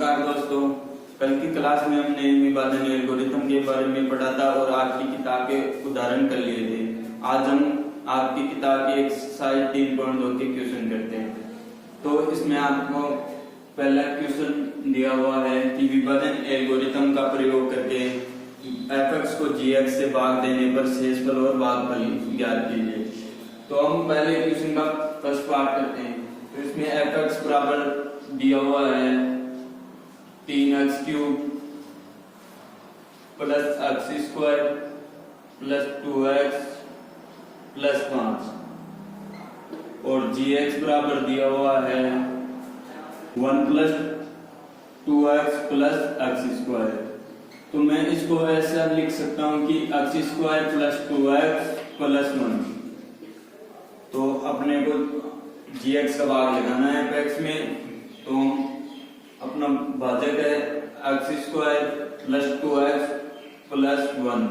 नमस्कार दोस्तों, कल की क्लास में हमने विभाजन एल्गोरिथम के बारे में पढ़ा था और आपकी किताब के उदाहरण कर लिए थे। आज हम आपकी किताब की एक्सरसाइज 3.2 के क्वेश्चन करते हैं। तो इसमें आपको पहला क्वेश्चन दिया हुआ है कि विभाजन एल्गोरिथम का प्रयोग करके f(x) को g(x) से भाग देने पर शेषफल और भागफल ज्ञात कीजिए। तो हम पहले क्वेश्चन का फर्स्ट पार्ट करते हैं। तो इसमें f(x) बराबर दिया हुआ है 3x³ plus x² plus 2x plus 5 और gx बराबर दिया हुआ है 1 प्लस 2x प्लस x²। तो मैं इसको ऐसा लिख सकता हूं कि x² प्लस 2x प्लस 1। तो अपने को gx का भाग लगाना है f(x) में। तो अपना भाजक है x² प्लस 2x प्लस 1।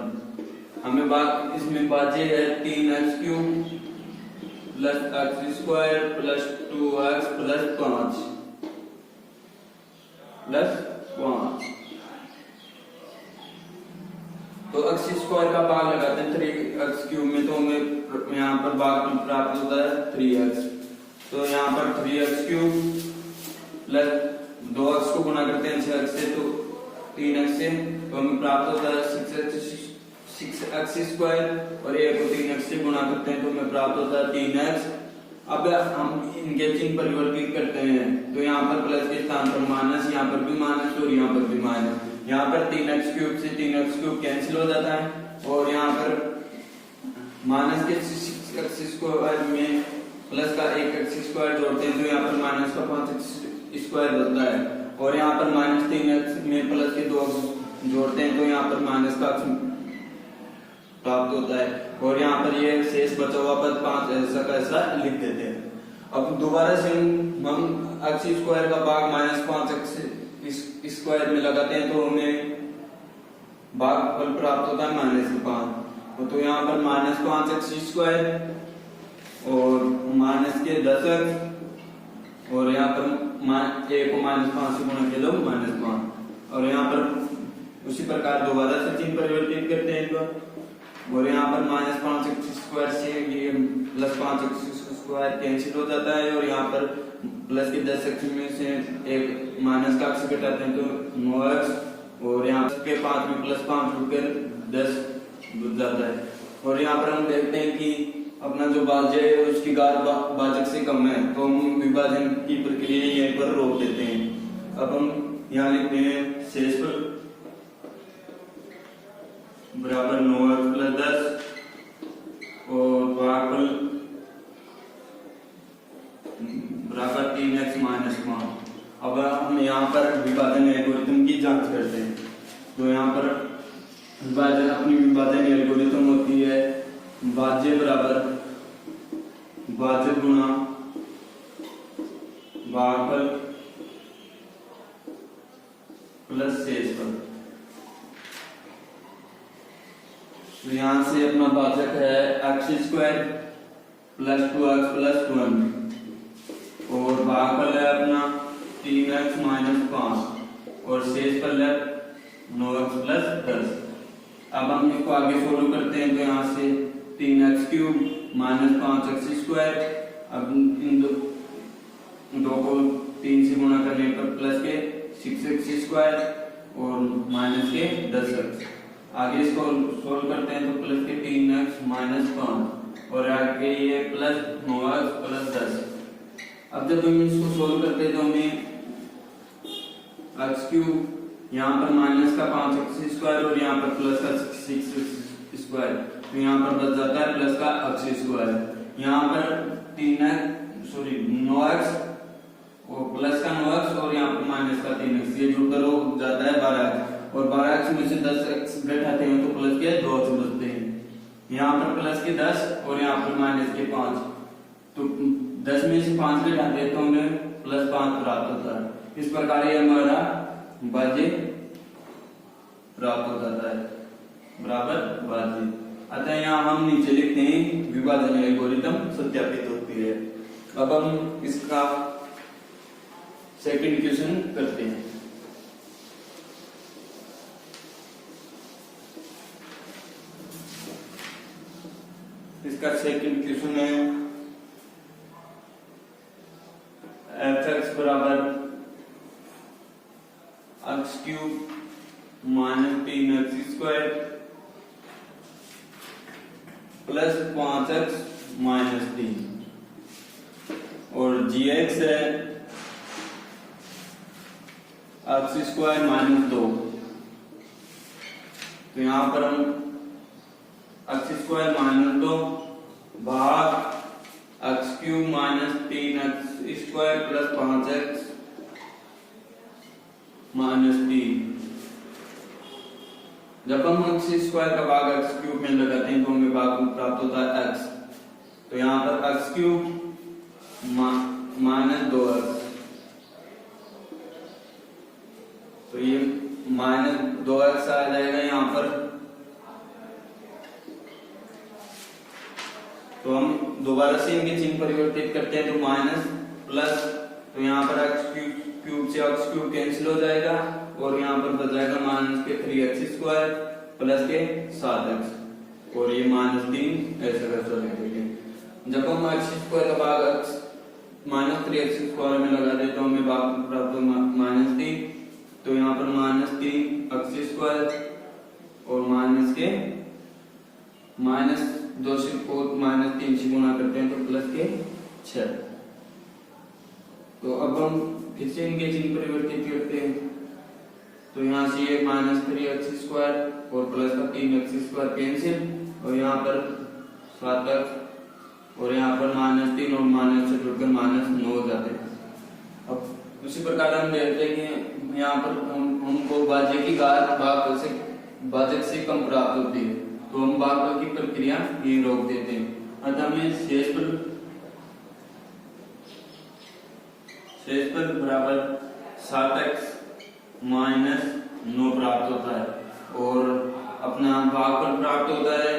हमें भाग इसमें भाज्य है 3x³ plus x² plus 2x plus 5 plus 5। तो x² का भाग लगाते हैं 3x³ में, तो हमें यहाँ पर भाग प्राप्त होता है 3x। तो यहाँ पर 3x³ प्लस 2x को गुणा करते हैं 6x से, तो 3x से, तो हमें प्राप्त होता है 6x² और a को 3x से गुणा करते हैं तो हमें प्राप्त होता है 3x। अब हम इनके चिन्ह परिवर्तित करते हैं। तो यहाँ पर प्लस के स्थान पर माइनस, यहाँ पर भी माइनस और यहाँ पर भी माइनस। यहाँ पर 3x³ से 3x³ कैंसिल हो जाता है और यहाँ पर माइनस के 6x² में प्लस का 1x² जोड़ते हैं तो यहाँ पर माइनस का 5x² होता है और यहाँ पर -3x में प्लस के 2 जोड़ते हैं तो यहाँ पर माइनस का प्राप्त होता है और यहाँ पर ये शेष बचा हुआ पद 5 ऐसा का ऐसा लिख देते हैं। अब दोबारा से हम x² का भाग -5x² में लगाते हैं तो हमें भागफल प्राप्त होता है -5। तो यहाँ पर -5x² और माइनस के 10x और यहाँ पर a को -5 से गुणा किया तो -5 और यहाँ पर उसी प्रकार दोबारा से चिन्ह परिवर्तित करते हैं इनको और यहाँ पर -5x² से ये प्लस 5x² कैंसिल हो जाता है और यहाँ पर प्लस के 10x में से एक माइनस का अक्ष घटाते हैं तो 9x और यहाँ के 5 में प्लस 5 होकर 10 बच जाता है। और यहाँ पर हम देखते हैं कि अपना जो भाज्य है उसकी घात भाजक से कम है तो हम विभाजन की प्रक्रिया यहीं पर रोक देते हैं। अब हम यहाँ लिखते हैं शेषफल बराबर 9x प्लस 10 और भागफल बराबर 3x माइनस 5। अब हम यहाँ पर विभाजन एल्गोरिथम की जांच करते हैं। तो यहाँ पर अपनी विभाजन एल्गोरिथम होती है भाज्य बराबर भाजक गुणा भागफल प्लस शेषफल। तो यहाँ से अपना भाजक है x² प्लस 2x प्लस 1 और भागफल है अपना 3x माइनस 5 और शेषफल है 9x प्लस 10। अब हम इसको आगे सोल्व करते हैं तो यहाँ से 3x³ माइनस 5x²। अब इन दो को 3 से गुणा करने पर प्लस के 6x² और माइनस के 10x। आगे इसको सोल्व करते हैं तो प्लस के 3x माइनस 5 और आगे ये प्लस 9x प्लस 10। अब जब हम इसको सोल्व करते हैं तो हमें x³ यहाँ पर माइनस का 5x² और यहाँ पर प्लस का 6x²। तो यहाँ पर बच जाता है प्लस का x²। यहाँ पर 9x और प्लस का 9x और यहाँ पर माइनस का 3x, ये जुड़कर हो जाता है 12x और 12x में से 10x घटाते हैं तो प्लस के 2x बचते हैं। यहाँ पर प्लस के 10 और यहाँ पर माइनस के 5, तो 10 में से 5 घटाते हैं तो हमें प्लस 5 प्राप्त होता है। इस प्रकार ये हमारा भाज्य प्राप्त हो जाता है बराबर भाज्य। अतः यहाँ हम नीचे लिखते हैं विभाजन एल्गोरिथम सत्यापित होती है। अब हम इसका सेकंड क्वेश्चन करते हैं। इसका सेकंड क्वेश्चन है f(x) बराबर x³ minus 3x² plus 5x minus 3 और gx है x² माइनस 2। तो यहां पर हम x² माइनस 2 भाग x³ minus 3x² plus 5x minus 3। जब हम x² का भाग x³ में लगाते हैं तो हमें भाग प्राप्त होता है x। तो यहाँ पर x³ माइनस 2x, तो ये माइनस 2x आ जाएगा यहाँ पर। तो हम दोबारा से इनके चिन्ह परिवर्तित करते हैं तो माइनस प्लस, तो यहाँ पर x³ से x³ कैंसिल हो जाएगा और यहाँ पर बच जाएगा माइनस के 3x² प्लस के 7x और ये माइनस 3 ऐसा कैसे लिखेंगे। जब हम x² का भाग माइनस 3x² में लगा दें तो हमें भाग प्राप्त होगा माइनस 3। तो यहाँ पर माइनस 3x² और माइनस के माइनस 2 से को माइनस 3 से गुणा करते हैं तो प्लस के 6। तो अब हम फिर से इनके चिन्ह परिवर्तित करते हैं तो यहाँ से ये माइनस 3x² और प्लस का 3x² कैंसिल और यहाँ पर 7x और यहाँ पर माइनस 3 और माइनस से जुड़कर माइनस 9 हो जाते हैं। अब उसी प्रकार हम देखते हैं कि यहाँ पर हमको भाज्य की घात भाजक से कम प्राप्त होती है तो हम भाग की प्रक्रिया ये रोक देते हैं। अतः हमें शेष पर बराबर 7x माइनस 9 प्राप्त होता है और अपना भागफल प्राप्त होता है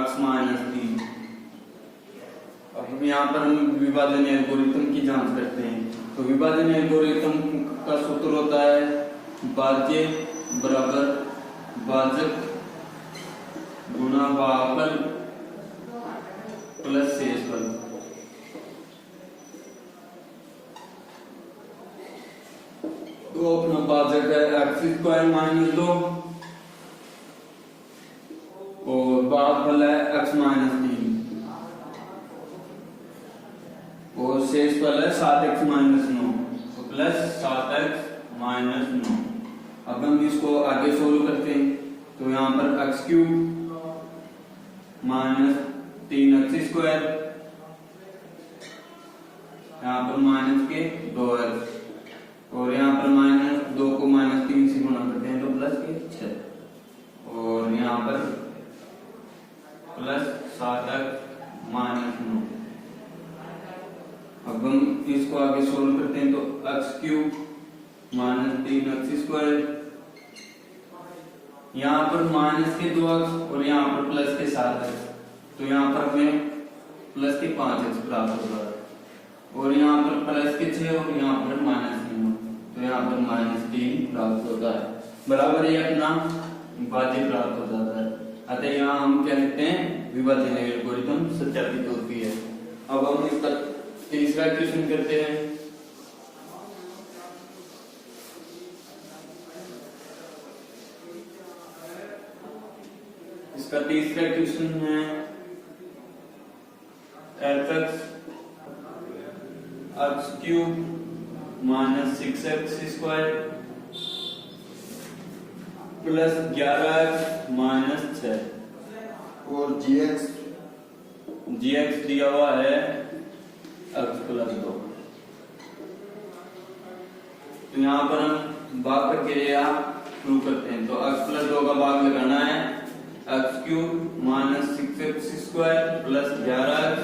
x माइनस 3। अब यहाँ पर हम विभाजन एल्गोरिथम की जांच करते हैं। तो विभाजन एल्गोरिथम का सूत्र होता है भाज्य बराबर भाजक गुणा भागफल प्लस शेषफल। तो अपना भाजक है x² माइनस 2 और भागफल है x माइनस 3 और शेषफल है 7x माइनस 9 तो प्लस 7x माइनस 9। अब हम इसको आगे सोल्व करते हैं तो यहाँ पर x³ माइनस 3x² यहाँ पर माइनस के 2x और यहाँ पर माइनस 2 को माइनस 3 से गुणा करते हैं तो प्लस के 6 और यहाँ पर प्लस 7x माइनस 9। अब हम इसको आगे सोल्व करते हैं तो x³ माइनस 3x², यहाँ पर माइनस के 2x और यहाँ पर प्लस के 7x तो यहाँ पर हमें प्लस के 5x प्राप्त होगा और यहाँ पर प्लस के 6 और यहाँ पर माइनस 3 तो यहाँ पर माइनस 3 प्राप्त होता है बराबर ये अपना भाज्य प्राप्त हो जाता है। अतः यहाँ हम क्या लिखते हैं विभाजन एल्गोरिथम सत्यापित होती है। अब हम इसका तीसरा क्वेश्चन करते हैं। इसका तीसरा क्वेश्चन है f(x) x³ minus 6x² plus 11x minus 6 और gx दिया हुआ है x प्लस 2। तो यहाँ पर हम भाग प्रक्रिया शुरू करते हैं तो x प्लस 2 का भाग लगाना है x³ minus 6x² plus 11x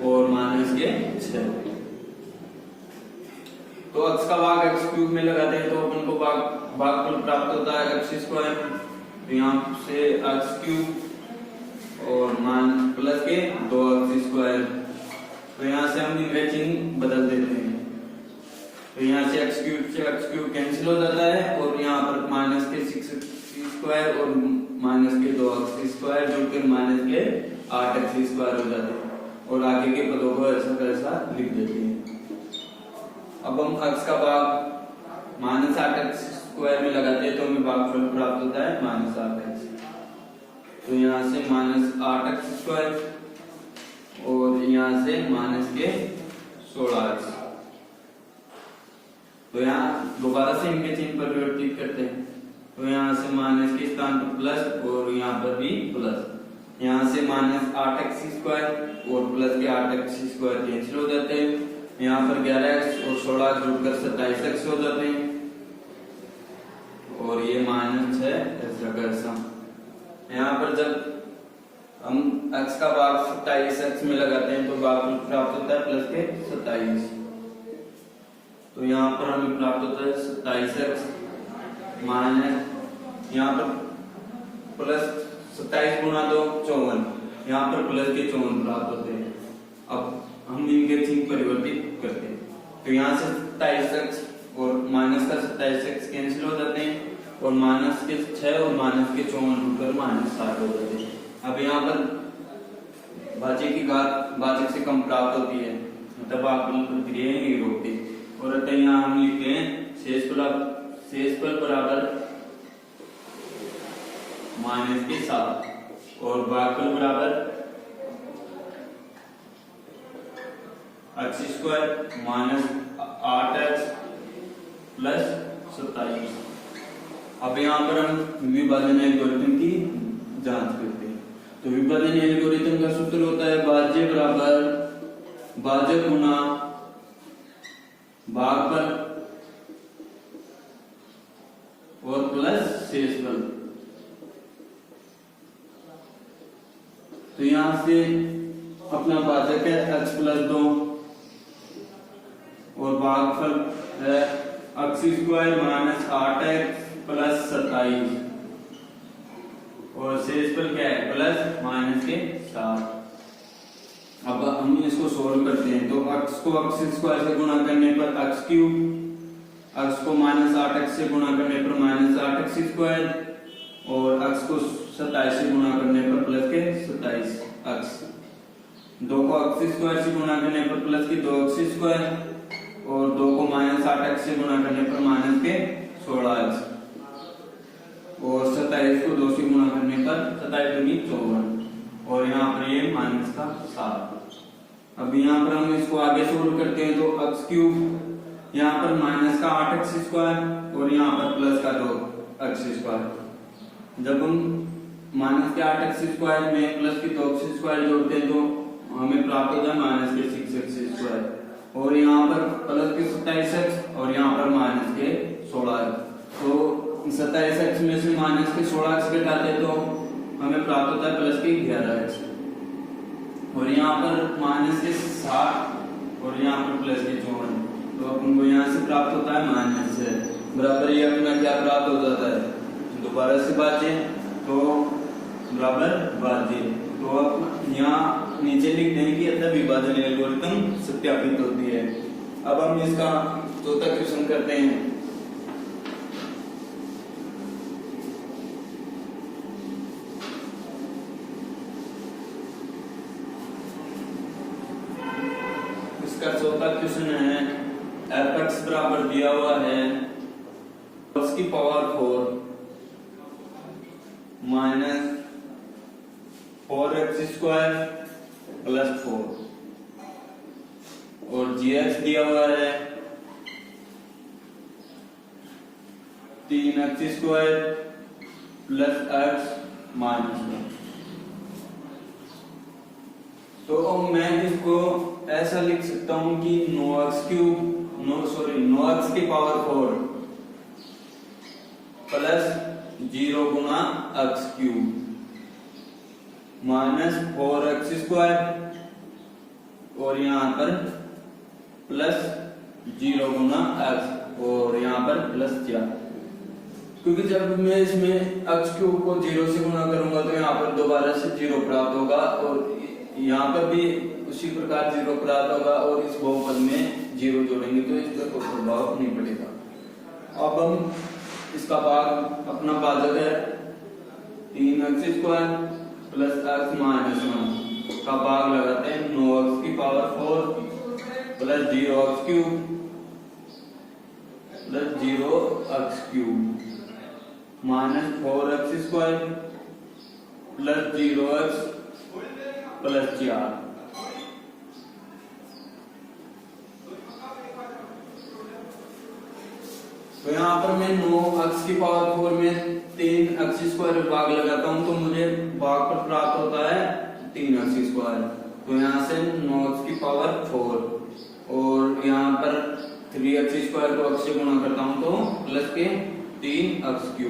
और माइनस के 6। तो x का भाग x³ में लगाते हैं तो अपन को भागफल प्राप्त होता है x²। तो यहाँ से x³ और मान प्लस के 2x²। तो यहाँ से हम इनका चिन्ह बदल देते हैं तो यहाँ से x³ से x³ कैंसिल हो जाता है और यहाँ पर माइनस के 6x² और माइनस के 2x स्क्वायर जोड़कर माइनस के 8x स्क्वायर हो जाते हैं और आगे के पदों को ऐसा कैसा लिख देते हैं। अब हम x का भाग माइनस 8x स्क्वायर में लगाते हैं तो हमें भागफल प्राप्त होता है माइनस 8x। तो यहाँ से माइनस 8x स्क्वायर और यहाँ से माइनस के 16x। तो यहाँ दोबारा से इनके चिन्ह परिवर्तित करते हैं। तो यहाँ से माइनस के स्थान पर प्लस और यहाँ पर भी प्लस। यहाँ से माइनस 8x स्क्वायर और प्लस के 8x स्क्वायर कैंसिल हो जाते हैं। यहाँ पर 11x और 16 जुड़कर 27x हो जाते हैं और ये माइनस 6 ऐसा कैसा। यहाँ पर जब हम x का भाग 27x में लगाते हैं तो भागफल प्राप्त होता है प्लस के 27। तो यहाँ पर हमें प्राप्त होता है 27x माइनस यहाँ पर प्लस 27 गुना 2 54, यहाँ पर प्लस के 54 प्राप्त होते हैं। अब हम इनके चिन्ह परिवर्तित करते हैं। तो यहाँ से 27x और माइनस का 27x कैंसिल हो जाते हैं और माइनस के 6 और माइनस के 54 होकर माइनस 7 हो जाते हैं। अब यहाँ पर भाज्य की घात भाजक से कम प्राप्त होती है, मतलब भागफल प्रक्रिया नहीं रोकती। और अतः यहाँ हम लिखते हैं शेषफल बराबर माइनस के 7 और भागफल बराबर x square minus 8x plus 27। अब यहाँ पर हम विभाजन एल्गोरिथम की जांच करते हैं। तो विभाजन एल्गोरिथम का सूत्र होता है भाज्य बराबर भाजक गुना भागफल और प्लस शेषफल। तो यहां से अपना भाजक है x प्लस 2 और भागफल है x square minus 8x plus 27 और शेषफल क्या है प्लस माइनस के 7। अब हम इसको सोल्व करते हैं। तो x को x स्क्वायर से गुणा करने पर x क्यूब, x को माइनस 8x से गुणा करने पर माइनस 8x स्क्वायर और x को 27 से गुणा करने पर प्लस के 27x। 2 को x स्क्वायर से गुणा करने पर प्लस के 2x स्क्वायर और 2 को माइनस 8x से गुणा करने पर माइनस के 16x और 27 को 2 से गुणा करने पर 27 दूनी 54 और यहाँ पर ये माइनस का 7। अब यहाँ पर हम इसको आगे सोल्व करते हैं तो x क्यूब यहाँ पर माइनस का 8x स्क्वायर और यहाँ पर प्लस का 2x स्क्वायर। जब हम माइनस के 8x स्क्वायर में प्लस के 2x स्क्वायर जोड़ते हैं तो हमें प्राप्त होता है माइनस के 6x स्क्वायर और यहाँ पर प्लस के 27x और यहाँ पर माइनस के 16x। तो 27x में से माइनस के 16x घटाते तो हमें प्राप्त होता है प्लस के 11x और यहाँ पर माइनस के 60 और यहाँ पर प्लस के 54। तो अपन को यहाँ से प्राप्त होता है माइनस से बराबर ये अपना क्या प्राप्त हो जाता है दोबारा से भाज्य तो बराबर भाज्य। तो अब यहाँ नीचे लिख दें कि अतः विभाजन एल्गोरिथम सत्यापित होती है। अब हम इसका चौथा क्वेश्चन करते हैं। इसका चौथा क्वेश्चन है f(x) बराबर दिया हुआ है x की power 4 minus 4x square plus 4 और gx दिया हुआ है 3x square plus x minus 1। तो मैं इसको ऐसा लिख सकता हूं कि नो एक्स की पावर 4 प्लस 0 गुना x cube minus 4x square और यहाँ पर प्लस 0 गुना x और यहाँ पर प्लस 4। क्योंकि जब मैं इसमें x क्यूब को 0 से गुना करूंगा तो यहाँ पर दोबारा से 0 प्राप्त होगा और यहाँ पर भी उसी प्रकार 0 प्राप्त होगा और इस बहुपद में 0 जोड़ेंगे तो इसका कोई प्रभाव नहीं पड़ेगा। अब हम इसका भाग अपना भाजक है 3x² प्लस x माइनस 1 का भाग लगाते हैं 9x की power 4 plus 0x³ plus 0x³ minus 4x² plus 0x plus 4। तो यहाँ पर मैं 9x की पावर 4 में 3x² भाग लगाता हूँ तो मुझे भाग पर प्राप्त होता है 3x²। तो यहाँ से 9x की पावर 4 और यहाँ पर 3x² को x से गुणा करता हूँ तो प्लस के 3x³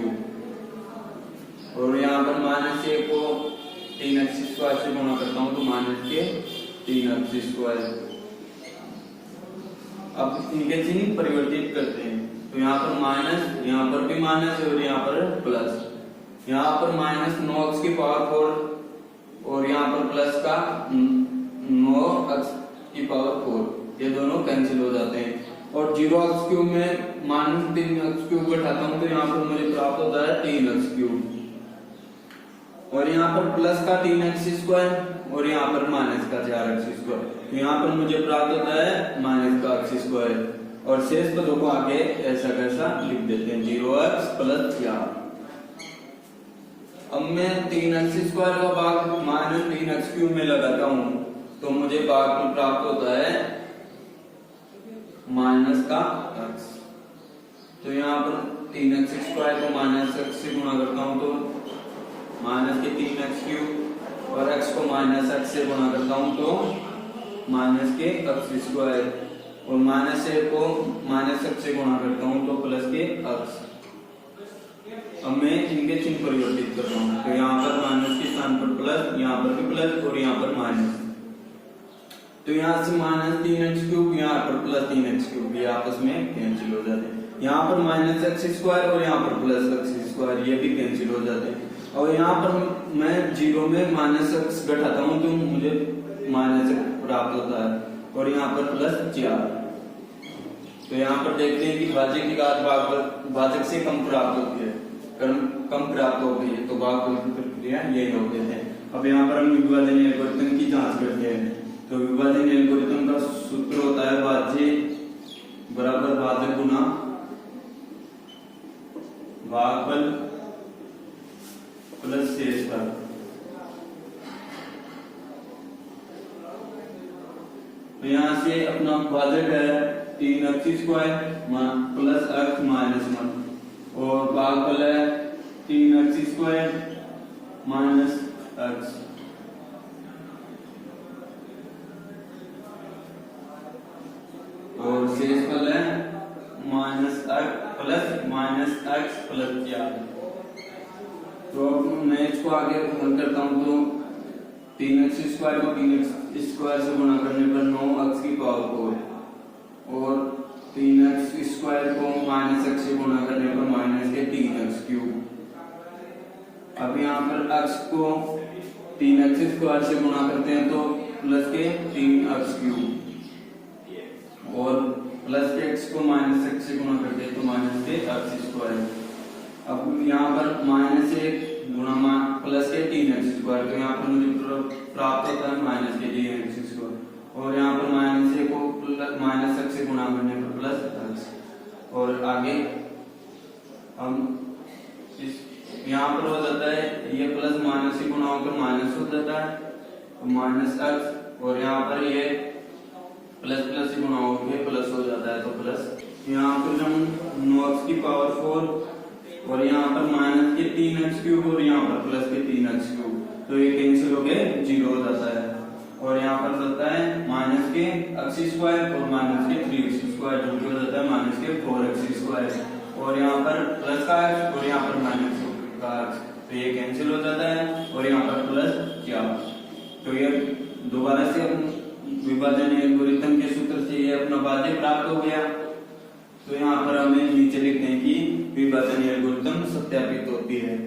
और यहाँ पर माइनस 1 को 3x² से गुणा करता हूँ तो माइनस के 3x²। अब इनके चिन्ह परिवर्तित करते हैं तो यहाँ पर माइनस, यहाँ पर भी माइनस और यहाँ पर प्लस। यहाँ पर माइनस 9x की पावर 4 और यहाँ पर प्लस का 9x की पावर 4, ये दोनों कैंसिल हो जाते हैं। और 0x³ में माइनस 3x³ बैठाता हूँ तो यहाँ पर मुझे प्राप्त होता है 3x³ और यहाँ पर प्लस का 3x² और यहाँ पर माइनस का 4x²। तो यहाँ पर मुझे प्राप्त होता है माइनस का x² और शेष पदों को आगे ऐसा कैसा लिख देते हैं 0x प्लस 4। अब मैं 3x² का भाग माइनस 3x³ में लगाता हूं तो मुझे भाग में प्राप्त होता है माइनस का x। तो यहाँ पर 3x² को माइनस x से गुणा करता हूं तो माइनस के 3x³ और x को माइनस x से गुणा करता हूं तो माइनस के x² और माइनस 1 को माइनस x से गुणा करता हूँ तो प्लस के x। अब मैं इनके चिन्ह परिवर्तित कर रहा हूँ तो यहाँ पर माइनस के स्थान पर प्लस, यहाँ पर भी प्लस और यहाँ पर माइनस। तो यहाँ से माइनस 3x³ यहाँ पर प्लस 3x³ ये आपस में कैंसिल हो जाते हैं। यहाँ पर माइनस x² और यहाँ पर प्लस x² ये भी कैंसिल हो जाते हैं। और यहाँ पर मैं 0 में माइनस x घटाता हूँ तो मुझे माइनस प्राप्त होता है और यहाँ पर प्लस 4। तो यहाँ पर देखते हैं कि भाज्य की घात भाजक से कम प्राप्त होती है, कम प्राप्त हो गई है तो भाग की प्रक्रिया यही होते हैं। अब यहाँ पर हम विभाजन एल्गोरिथम की जांच करते हैं। तो विभाजन एल्गोरिथम का सूत्र होता है भाज्य बराबर भाजक गुना भागफल प्लस शेषफल। तो यहाँ से अपना भाजक है 3x² प्लस x माइनस 1 और भागफल है 3x² माइनस x। और शेषफल है माइनस x प्लस 4। तो अब मैं इसको आगे हल करता हूँ तो 3x² को 3x² से गुणा करने पर 9x की पावर 4 और 3x² को माइनस x से गुणा करने पर माइनस के 3x³। अब यहाँ पर x को 3x² से गुणा करते हैं तो प्लस के 3x³ और प्लस के x को माइनस x से गुणा करते हैं तो माइनस के x²। अब यहाँ पर माइनस 1 गुणा प्लस के 3x² तो यहाँ पर मुझे प्राप्त होता है माइनस के 3x² और यहाँ पर माइनस 1 को माइनस x से गुणा करने पर प्लस x और आगे हम इस यहाँ पर हो जाता है ये प्लस माइनस से गुणा होकर माइनस हो जाता है तो माइनस x और यहाँ पर ये प्लस प्लस से गुणा होकर प्लस हो जाता है तो प्लस। यहाँ पर हम 9x की पावर 4 और यहाँ पर माइनस के 3x³ और यहाँ पर प्लस के 3x³ तो ये कैंसिल हो गए 0 हो जाता है और यहाँ पर होता है माइनस के x² और माइनस के 3x² जो कि हो जाता है माइनस के 4x² और यहाँ पर प्लस का x और यहाँ पर माइनस का x तो ये कैंसिल हो जाता है और यहाँ पर प्लस 4। तो ये दोबारा से विभाजन एल्गोरिथम के सूत्र से ये अपना भाज्य प्राप्त हो गया। तो यहाँ पर हमें नीचे लिखते हैं कि विभाजन एल्गोरिथम सत्यापित होती है।